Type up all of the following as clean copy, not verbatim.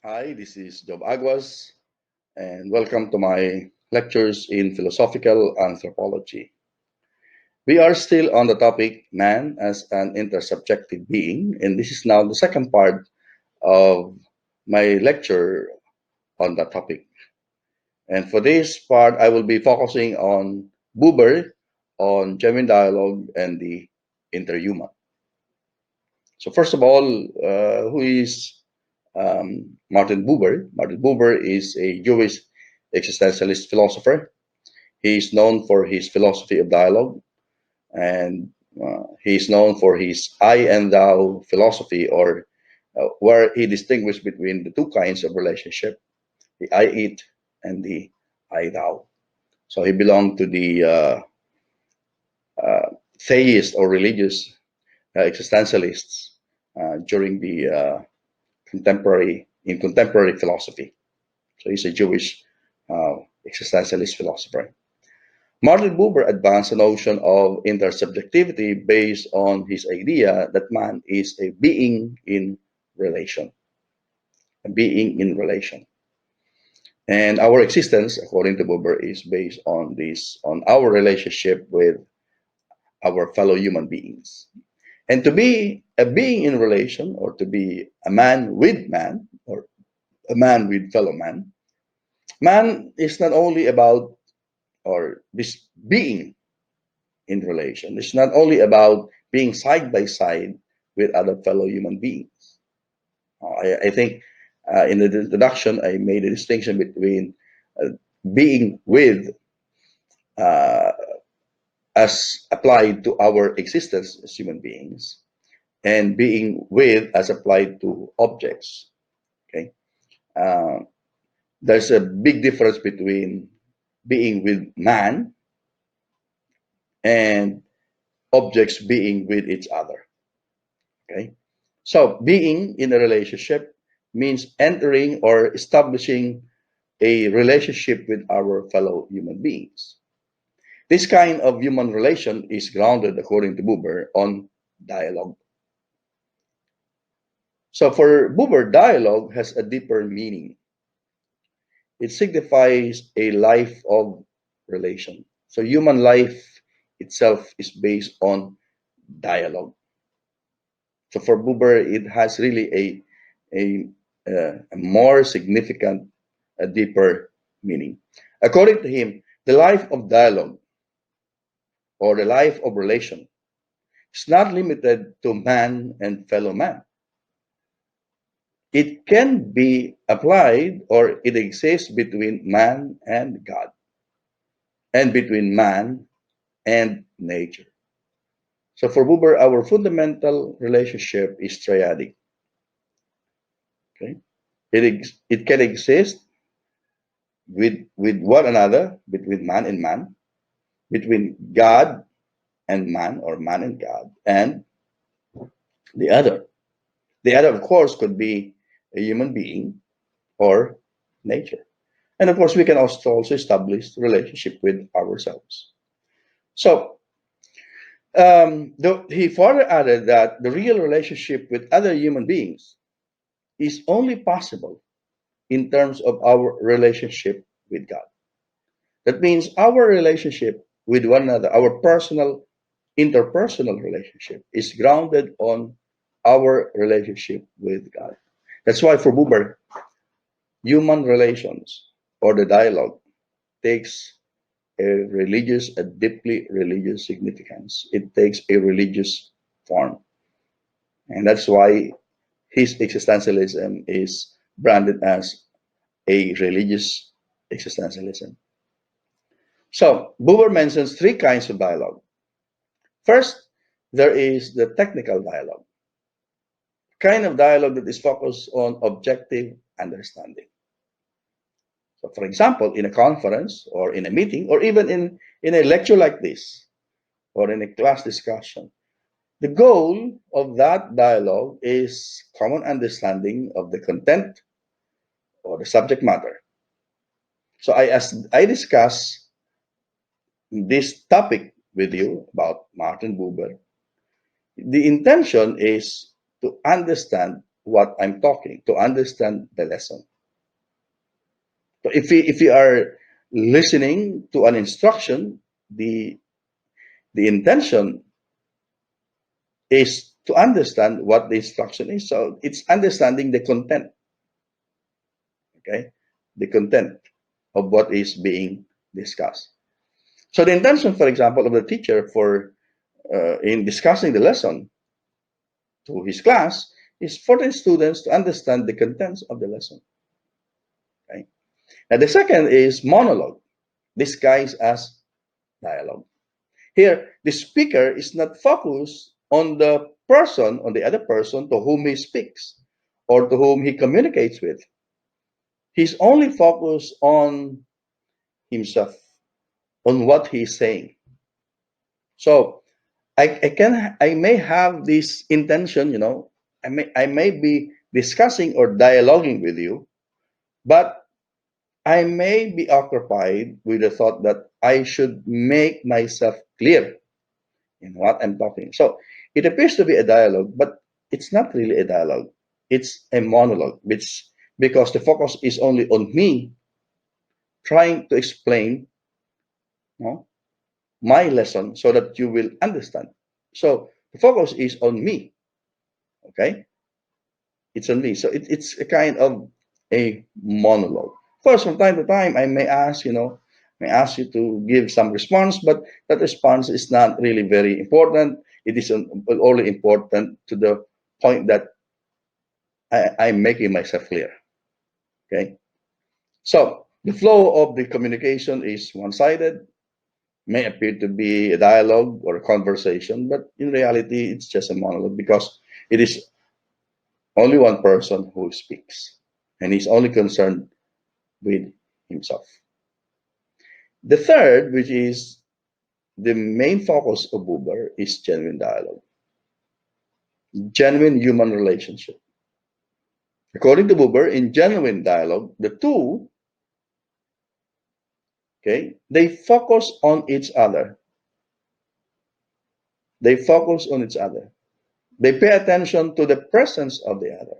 Hi, this is Job Aguas, and welcome to my lectures in philosophical anthropology. We are still on the topic man as an intersubjective being, and this is now the second part of my lecture on that topic. And for this part, I will be focusing on Buber, on genuine dialogue, and the interhuman. So, first of all, who is Martin Buber? Martin Buber is a Jewish existentialist philosopher. He is known for his philosophy of dialogue, and he is known for his I and thou philosophy, or where he distinguished between the two kinds of relationship, the I it and the I thou. So he belonged to the theist or religious existentialists during the contemporary philosophy. So he's a Jewish existentialist philosopher. Martin Buber advanced the notion of intersubjectivity based on his idea that man is a being in relation, a being in relation. And our existence, according to Buber, is based on on our relationship with our fellow human beings. And to be a being in relation, or to be a man with man, or a man with fellow man, man is not only about, or this being in relation. It's not only about being side by side with other fellow human beings. I think in the introduction, I made a distinction between being with uh, as applied to our existence as human beings and being with as applied to objects. Okay. Uh, there's a big difference between being with man and objects being with each other. Okay. So being in a relationship means entering or establishing a relationship with our fellow human beings. This kind of human relation is grounded, according to Buber, on dialogue. So for Buber, dialogue has a deeper meaning. It signifies a life of relation. So human life itself is based on dialogue. So for Buber, it has really a more significant, a deeper meaning. According to him, the life of dialogue or the life of relation is not limited to man and fellow man. It can be applied, or it exists between man and God and between man and nature. So for Buber, our fundamental relationship is triadic. Okay? It can exist with one another, between man and man, between God and man, or man and God, and the other. The other, of course, could be a human being or nature. And of course, we can also establish relationship with ourselves. So he further added that the real relationship with other human beings is only possible in terms of our relationship with God. That means our relationship with one another, our personal, interpersonal relationship, is grounded on our relationship with God. That's why for Buber, human relations or the dialogue takes a deeply religious significance. It takes a religious form. And that's why his existentialism is branded as a religious existentialism. So, Buber mentions three kinds of dialogue. First, there is the technical dialogue, kind of dialogue that is focused on objective understanding. So, for example, in a conference or in a meeting or even in a lecture like this or in a class discussion, the goal of that dialogue is common understanding of the content or the subject matter. So, as I discuss this topic with you about Martin Buber, the intention is to understand what I'm talking, to understand the lesson. So if we are listening to an instruction, the intention is to understand what the instruction is. So it's understanding the content, okay? The content of what is being discussed. So the intention, for example, of the teacher for in discussing the lesson to his class is for the students to understand the contents of the lesson. Okay? Now the second is monologue, disguised as dialogue. Here, the speaker is not focused on the person, on the other person to whom he speaks or to whom he communicates with. He's only focused on himself, on what he's saying. So I may have this intention, I may be discussing or dialoguing with you, but I may be occupied with the thought that I should make myself clear in what I'm talking. So it appears to be a dialogue, but it's not really a dialogue. It's a monologue, which because the focus is only on me trying to explain, you know, my lesson so that you will understand. So the focus is on me. Okay, it's on me. So it's a kind of a monologue. Of course, from time to time, I may ask, may ask you to give some response, but that response is not really very important. It is only important to the point that I'm making myself clear. Okay, so the flow of the communication is one-sided. May appear to be a dialogue or a conversation, but in reality, it's just a monologue because it is only one person who speaks, and he's only concerned with himself. The third, which is the main focus of Buber, is genuine dialogue, genuine human relationship. According to Buber, in genuine dialogue, the two, okay, they focus on each other. They focus on each other. They pay attention to the presence of the other.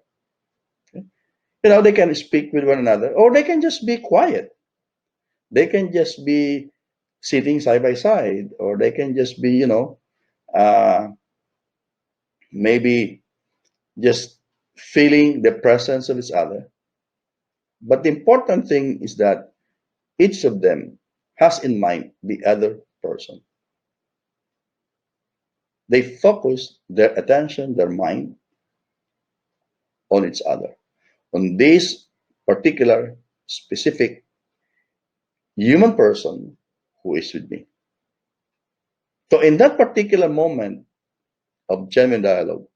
Okay? They can speak with one another, or they can just be quiet. They can just be sitting side by side, or they can just be, uh, maybe just feeling the presence of each other. But the important thing is that each of them has in mind the other person. They focus their attention, their mind on each other, on this particular specific human person who is with me. So in that particular moment of genuine dialogue,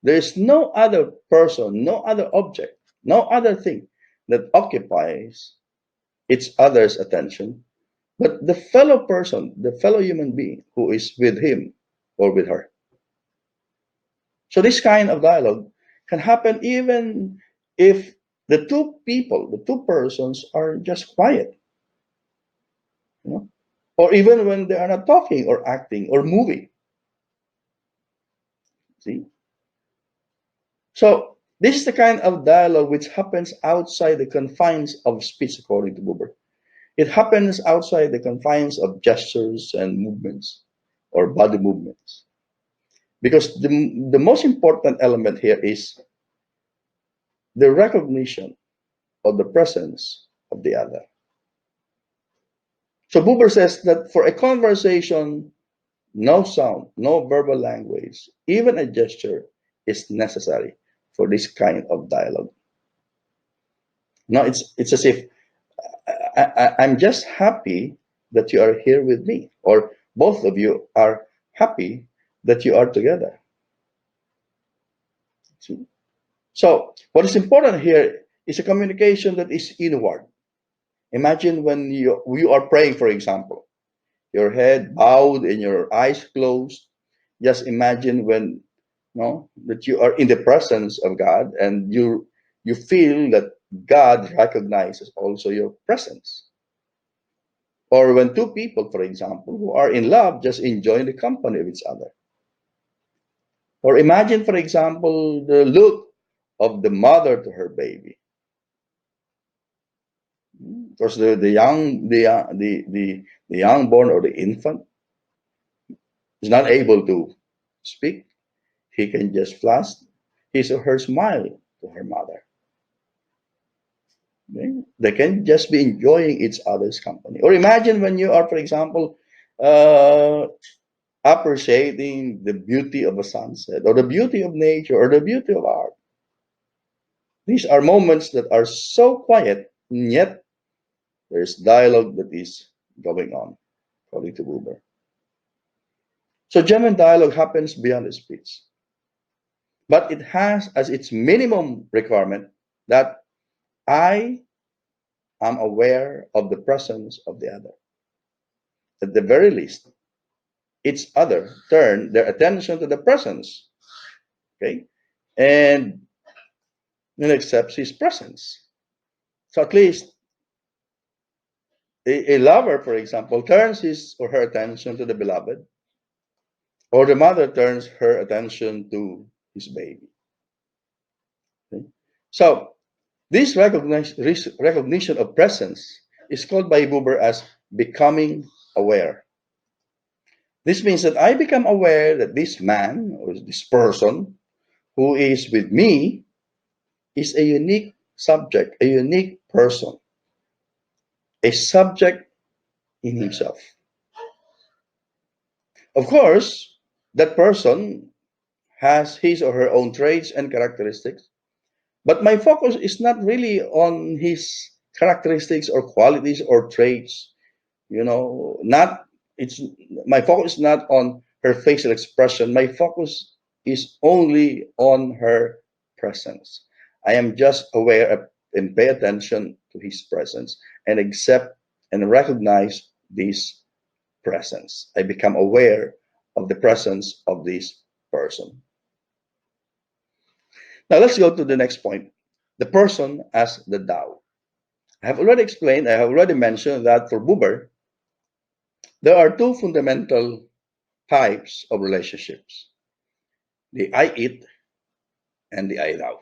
there is no other person, no other object, no other thing that occupies each other's attention, but the fellow person, the fellow human being who is with him or with her. So this kind of dialogue can happen even if the two people, the two persons are just quiet, you know, or even when they are not talking or acting or moving. See? So this is the kind of dialogue which happens outside the confines of speech, according to Buber. It happens outside the confines of gestures and movements or body movements. Because the most important element here is the recognition of the presence of the other. So Buber says that for a conversation, no sound, no verbal language, even a gesture is necessary for this kind of dialogue. No, it's as if I'm just happy that you are here with me, or both of you are happy that you are together. See? So what is important here is a communication that is inward. Imagine when you are praying, for example, your head bowed and your eyes closed. Just imagine when no that you are in the presence of God and you feel that God recognizes also your presence. Or when two people, for example, who are in love just enjoying the company of each other. Or imagine, for example, the look of the mother to her baby. Because the young born or the infant is not able to speak. He can just flash his or her smile to her mother. Okay? They can just be enjoying each other's company. Or imagine when you are, for example, uh, appreciating the beauty of a sunset or the beauty of nature or the beauty of art. These are moments that are so quiet, and yet there's dialogue that is going on, according to Buber. So genuine dialogue happens beyond speech, but it has as its minimum requirement that I am aware of the presence of the other. At the very least, each other turn their attention to the presence, okay, and accepts his presence. So at least a lover, for example, turns his or her attention to the beloved, or the mother turns her attention to his baby. Okay? So this recognition of presence is called by Buber as becoming aware. This means that I become aware that this man or this person who is with me is a unique subject, a unique person, a subject in himself. Of course, that person has his or her own traits and characteristics, but my focus is not really on his characteristics or qualities or traits. Not it's My focus is not on her facial expression. My focus is only on her presence. I am just aware of and pay attention to his presence and accept and recognize this presence. I become aware of the presence of this person. Now let's go to the next point, the person as the Tao. I have already mentioned that for Buber, there are two fundamental types of relationships, the I it and the I thou.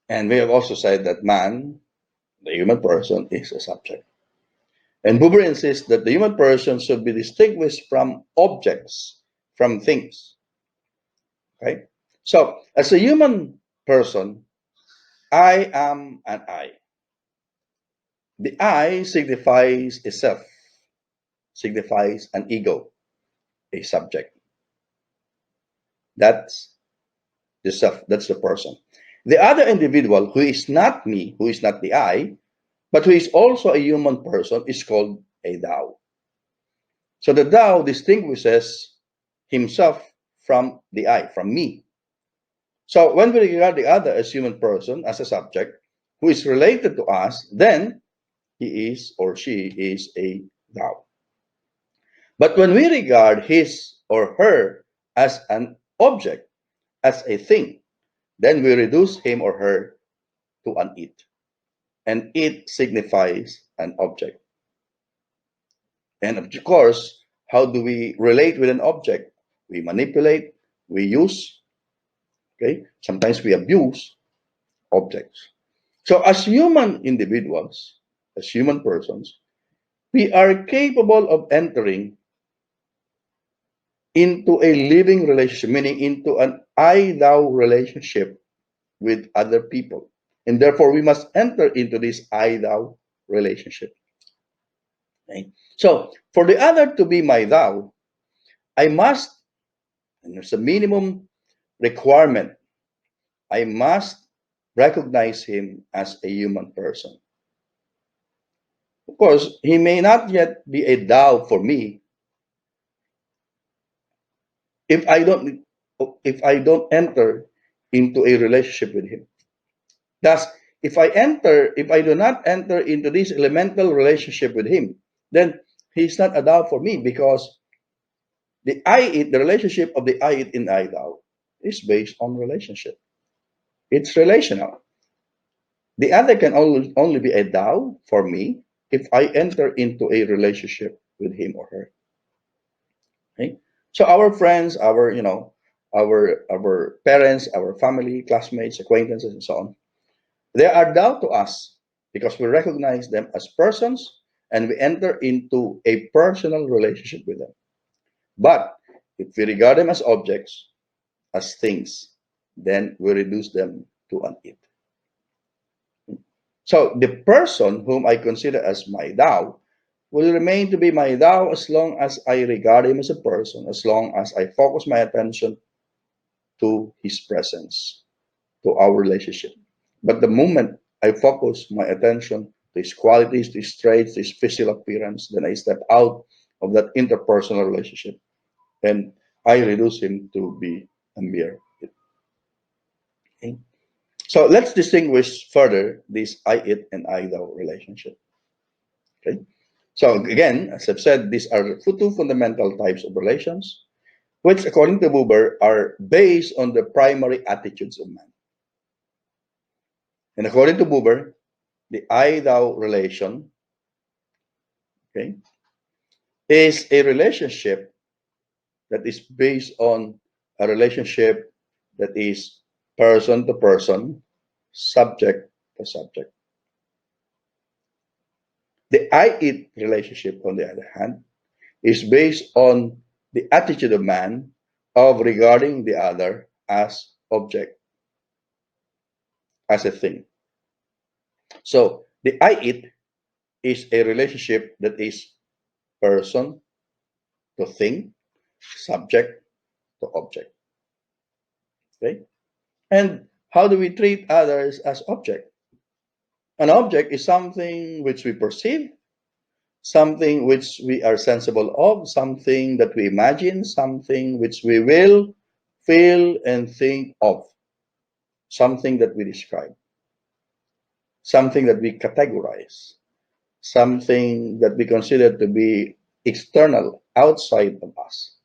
And we have also said that man, the human person, is a subject. And Buber insists that the human person should be distinguished from objects, from things. Okay? So, as a human person, I am an I. The I signifies a self, signifies an ego, a subject. That's the self, that's the person. The other individual who is not me, who is not the I, but who is also a human person is called a thou. So the thou distinguishes himself from the I, from me. So when we regard the other as human person, as a subject who is related to us, then he is or she is a thou. But when we regard his or her as an object, as a thing, then we reduce him or her to an it. And it signifies an object. And of course, how do we relate with an object? We manipulate, we use, okay? Sometimes we abuse objects. So as human individuals, as human persons, we are capable of entering into a living relationship, meaning into an I thou relationship with other people. And therefore, we must enter into this I thou relationship. Okay? So, for the other to be my thou, I must, and there's a minimum requirement, I must recognize him as a human person. Of course, he may not yet be a thou for me if I don't if I don't enter into a relationship with him. Thus, if I do not enter into this elemental relationship with him, then he's not a thou for me because the relationship of the I it in I thou is based on relationship. It's relational. The other can only be a thou for me if I enter into a relationship with him or her. Okay? So our friends, our parents, our family, classmates, acquaintances, and so on. They are down to us because we recognize them as persons and we enter into a personal relationship with them. But if we regard them as objects, as things, then we reduce them to an it. So the person whom I consider as my thou will remain to be my thou as long as I regard him as a person, as long as I focus my attention to his presence, to our relationship. But the moment I focus my attention to his qualities, to his traits, to his physical appearance, then I step out of that interpersonal relationship and I reduce him to be a mere it. Okay? So let's distinguish further this I it and I thou relationship. Okay. So again, as I've said, these are two fundamental types of relations, which according to Buber are based on the primary attitudes of man. And according to Buber, the I thou relation, okay, is a relationship that is based on a relationship that is person to person, subject to subject. The I it relationship, on the other hand, is based on the attitude of man of regarding the other as object, as a thing. So the I it is a relationship that is person to thing, subject to object. Okay? And how do we treat others as object? An object is something which we perceive, something which we are sensible of, something that we imagine, something which we will feel and think of, something that we describe, something that we categorize, something that we consider to be external, outside of us.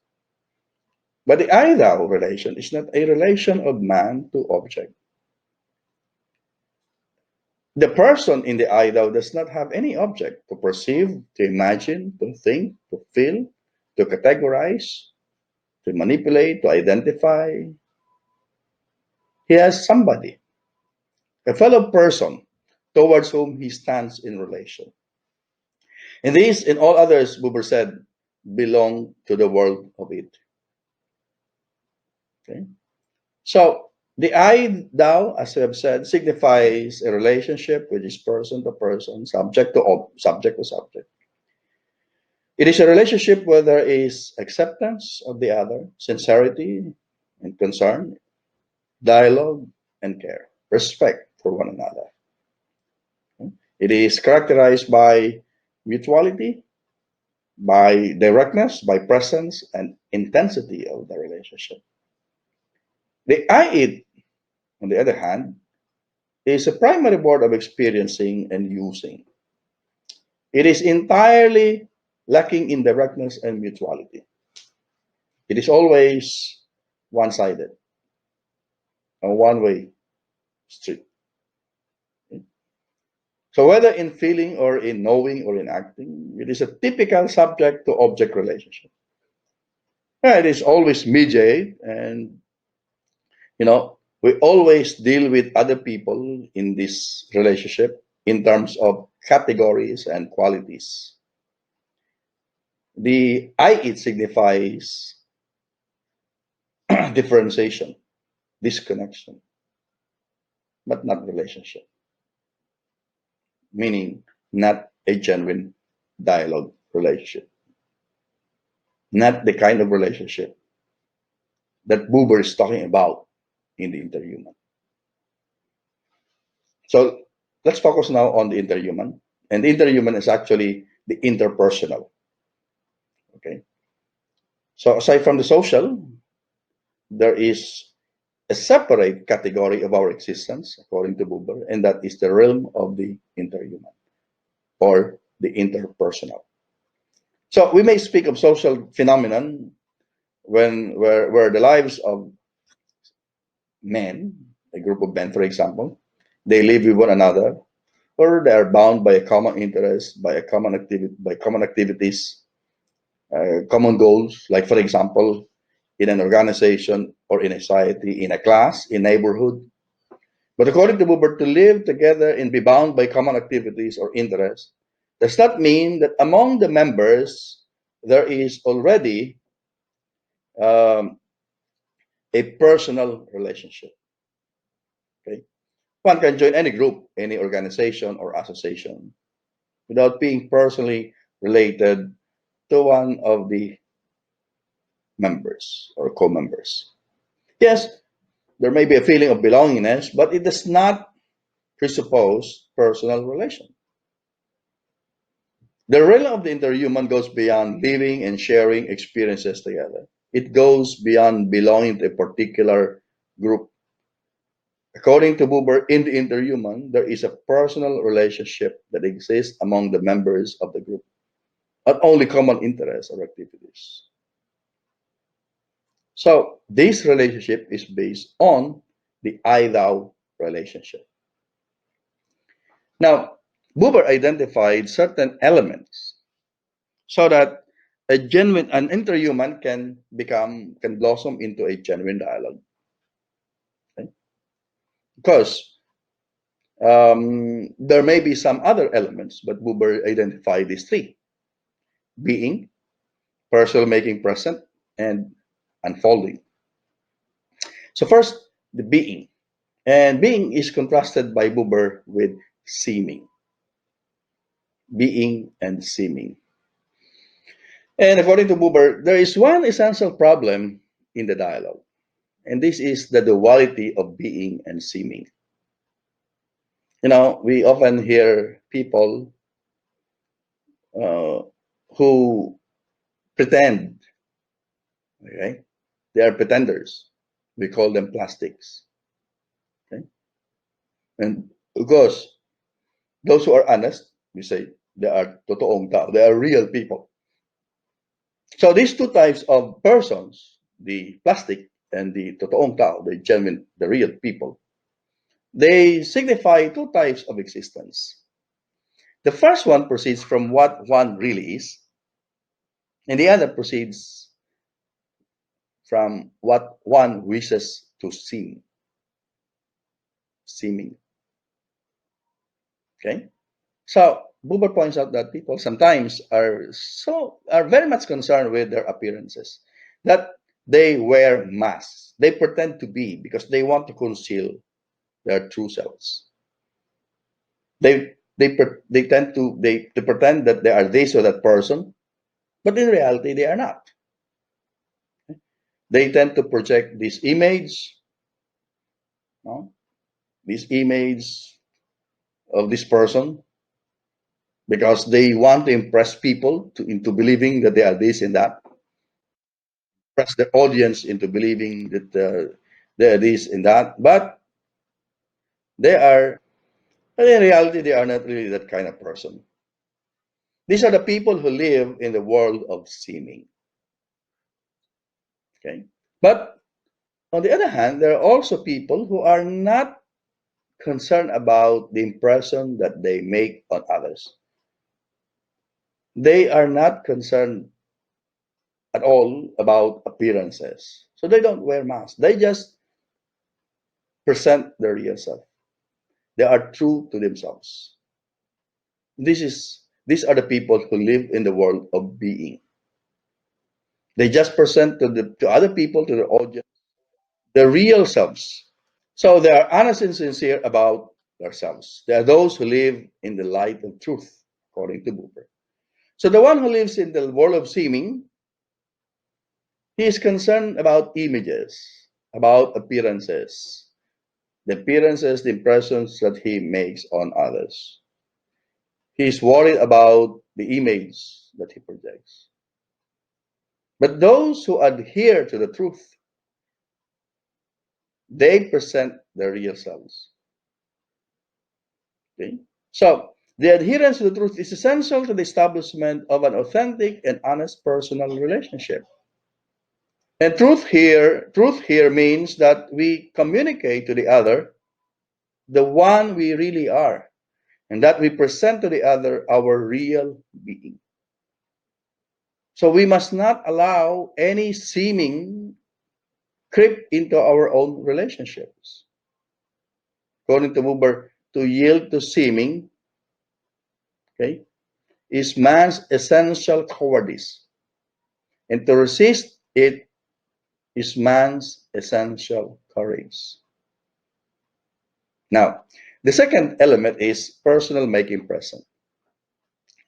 But the I thou relation is not a relation of man to object. The person in the I thou does not have any object to perceive, to imagine, to think, to feel, to categorize, to manipulate, to identify. He has somebody, a fellow person towards whom he stands in relation. And these and all others, Buber said, belong to the world of it. Okay? So the I thou, as I have said, signifies a relationship which is person to person, subject to subject to subject. It is a relationship where there is acceptance of the other, sincerity and concern, dialogue and care, respect for one another. It is characterized by mutuality, by directness, by presence, and intensity of the relationship. The I it, on the other hand, is a primary mode of experiencing and using. It is entirely lacking in directness and mutuality. It is always one sided, a one way street. So, whether in feeling or in knowing or in acting, it is a typical subject to object relationship. It is always mediate, and we always deal with other people in this relationship in terms of categories and qualities. The I it signifies differentiation, disconnection, but not relationship, meaning not a genuine dialogue relationship, not the kind of relationship that Buber is talking about in the interhuman. So let's focus now on the interhuman. And the interhuman is actually the interpersonal. Okay. So aside from the social, there is a separate category of our existence, according to Buber, and that is the realm of the interhuman or the interpersonal. So we may speak of social phenomenon where the lives of men, a group of men, for example, they live with one another, or they are bound by a common interest, by a common activity, by common activities, common goals. Like for example, in an organization, or in a society, in a class, in neighborhood. But according to Buber, to live together and be bound by common activities or interests does not mean that among the members there is already um, a personal relationship. Okay? One can join any group, any organization or association without being personally related to one of the members or co-members. Yes, there may be a feeling of belongingness, but it does not presuppose personal relation. The realm of the interhuman goes beyond living and sharing experiences together. It goes beyond belonging to a particular group. According to Buber, in the interhuman, there is a personal relationship that exists among the members of the group, not only common interests or activities. So, this relationship is based on the I thou relationship. Now, Buber identified certain elements so that an interhuman can blossom into a genuine dialogue. Okay? Because there may be some other elements, but Buber identified these three: being, personal making present, and unfolding. So first, the being. And being is contrasted by Buber with seeming. Being and seeming. And according to Buber, there is one essential problem in the dialogue, and this is the duality of being and seeming. We often hear people uh, who pretend, okay? They are pretenders. We call them plastics. Okay? And of course, those who are honest, we say they are totoong tao. They are real people. So these two types of persons, the plastic and the totoong tao, the genuine, the real people, they signify two types of existence. The first one proceeds from what one really is, and the other proceeds from what one wishes to seem, seeming. Okay? So Buber points out that people sometimes are very much concerned with their appearances, that they wear masks. They pretend to be because they want to conceal their true selves. They pretend that they are this or that person, but in reality they are not. They tend to project this image, no? This image of this person because they want to impress people into believing that they are this and that, impress the audience into believing that they are this and that, but they are, but in reality, they are not really that kind of person. These are the people who live in the world of seeming. Okay, but on the other hand, there are also people who are not concerned about the impression that they make on others. They are not concerned at all about appearances. So they don't wear masks. They just present their real self. They are true to themselves. These are the people who live in the world of being. They just present to other people, to their audience, their real selves. So they are honest and sincere about themselves. They are those who live in the light of truth, according to Buber. So the one who lives in the world of seeming, he is concerned about images, about appearances, the appearances, the impressions that he makes on others. He is worried about the image that he projects. But those who adhere to the truth, they present their real selves. Okay? So, the adherence to the truth is essential to the establishment of an authentic and honest personal relationship. And truth here means that we communicate to the other the one we really are, and that we present to the other our real being. So we must not allow any seeming creep into our own relationships. According to Buber, to yield to seeming, okay, is man's essential cowardice, and to resist it is man's essential courage. Now, the second element is personal making present.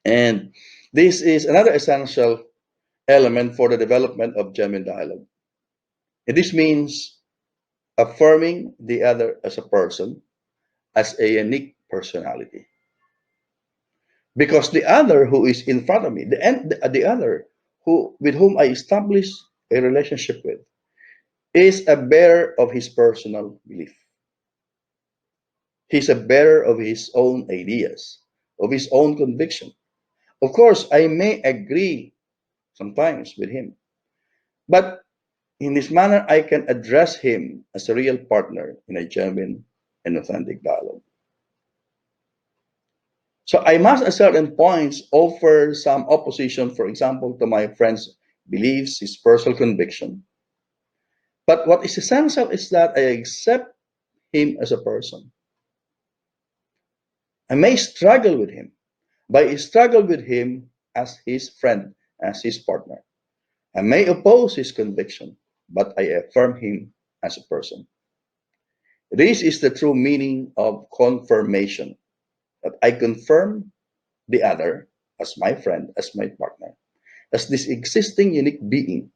And this is another essential element for the development of genuine dialogue. And this means affirming the other as a person, as a unique personality. Because the other who is in front of me, the other who with whom I establish a relationship with, is a bearer of his personal belief. He's a bearer of his own ideas, of his own conviction. Of course, I may agree sometimes with him, but in this manner, I can address him as a real partner in a genuine and authentic dialogue. So I must at certain points offer some opposition, for example, to my friend's beliefs, his personal conviction. But what is essential is that I accept him as a person. I may struggle with him, but I struggle with him as his friend, as his partner. I may oppose his conviction, but I affirm him as a person. This is the true meaning of confirmation, that I confirm the other as my friend, as my partner, as this existing unique being,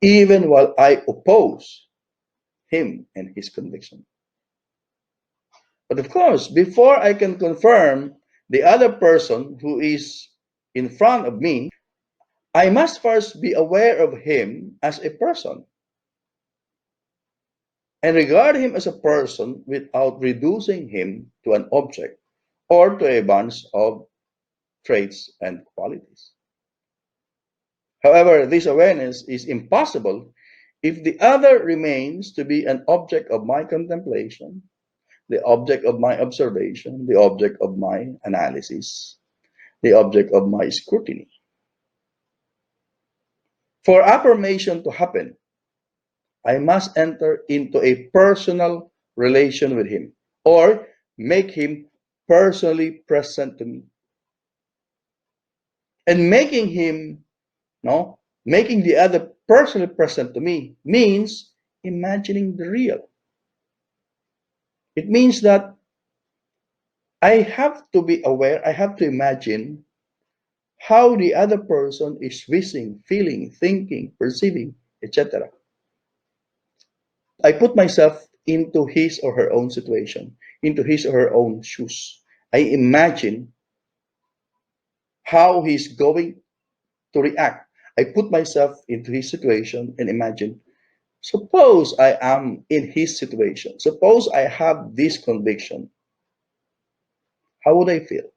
even while I oppose him and his conviction. But of course, before I can confirm the other person who is in front of me, I must first be aware of him as a person and regard him as a person without reducing him to an object or to a bunch of traits and qualities. However, this awareness is impossible if the other remains to be an object of my contemplation, the object of my observation, the object of my analysis, the object of my scrutiny. For affirmation to happen, I must enter into a personal relation with him or make him personally present to me. And making him, no, making the other personally present to me means imagining the real. It means that I have to be aware, I have to imagine how the other person is wishing, feeling, thinking, perceiving, etc. I put myself into his or her own situation, into his or her own shoes. I imagine how he's going to react. I put myself into his situation and imagine, suppose I am in his situation, suppose I have this conviction, how would I feel?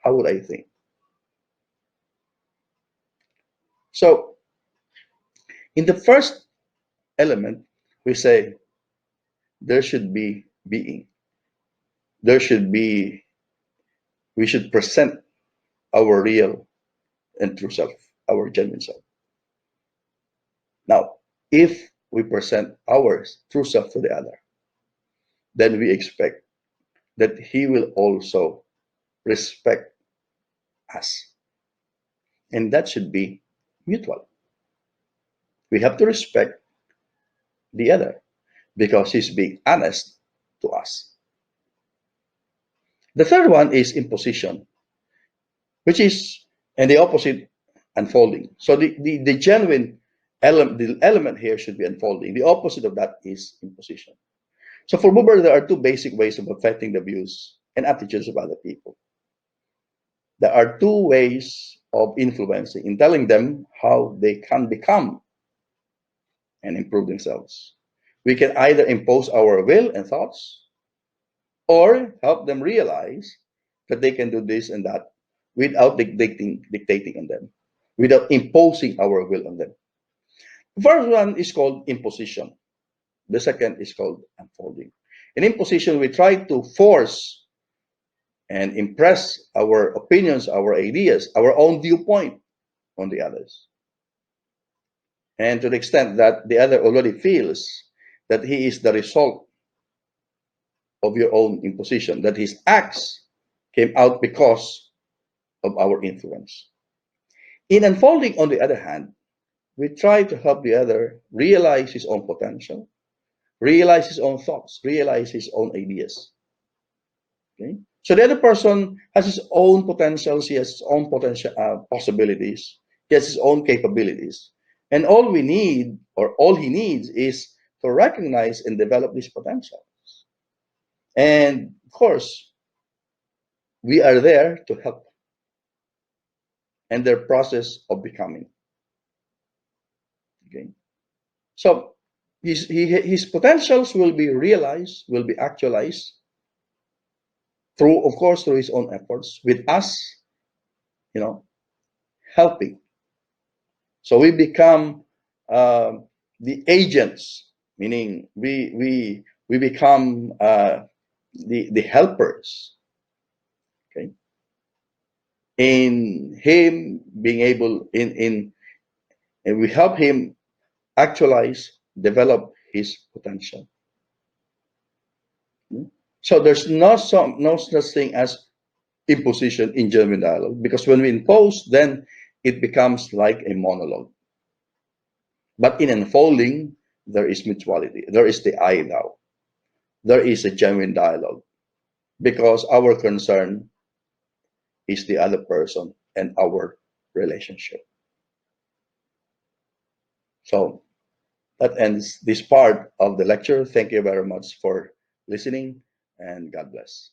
How would I think? So, in the first element, we say there should be being. There should be, we should present our real and true self, our genuine self. Now, if we present our true self to the other, then we expect that he will also respect us. And that should be mutual. We have to respect the other because he's being honest to us. The third one is imposition, which is, and the opposite, unfolding. So the genuine element, the element here should be unfolding. The opposite of that is imposition. So for Buber, there are two basic ways of affecting the views and attitudes of other people. There are two ways of influencing, in telling them how they can become and improve themselves. We can either impose our will and thoughts or help them realize that they can do this and that without dictating on them, without imposing our will on them. The first one is called imposition. The second is called unfolding. In imposition, we try to force and impress our opinions, our ideas, our own viewpoint on the others. And to the extent that the other already feels that he is the result of your own imposition, that his acts came out because of our influence. In unfolding, on the other hand, we try to help the other realize his own potential, realize his own thoughts, realize his own ideas. Okay? So the other person has his own potentials, he has his own potential possibilities, he has his own capabilities. And all we need, or all he needs, is to recognize and develop this potential. And of course, we are there to help in their process of becoming. Okay? So his potentials will be realized, will be actualized through, of course, through his own efforts, with us, you know, helping. So we become the agents, meaning we become the helpers. Okay, in him being able in and we help him actualize, develop his potential. So there's no such thing as imposition in genuine dialogue, because when we impose, then it becomes like a monologue. But in unfolding, there is mutuality. There is the I thou. There is a genuine dialogue, because our concern is the other person and our relationship. So that ends this part of the lecture. Thank you very much for listening, and God bless.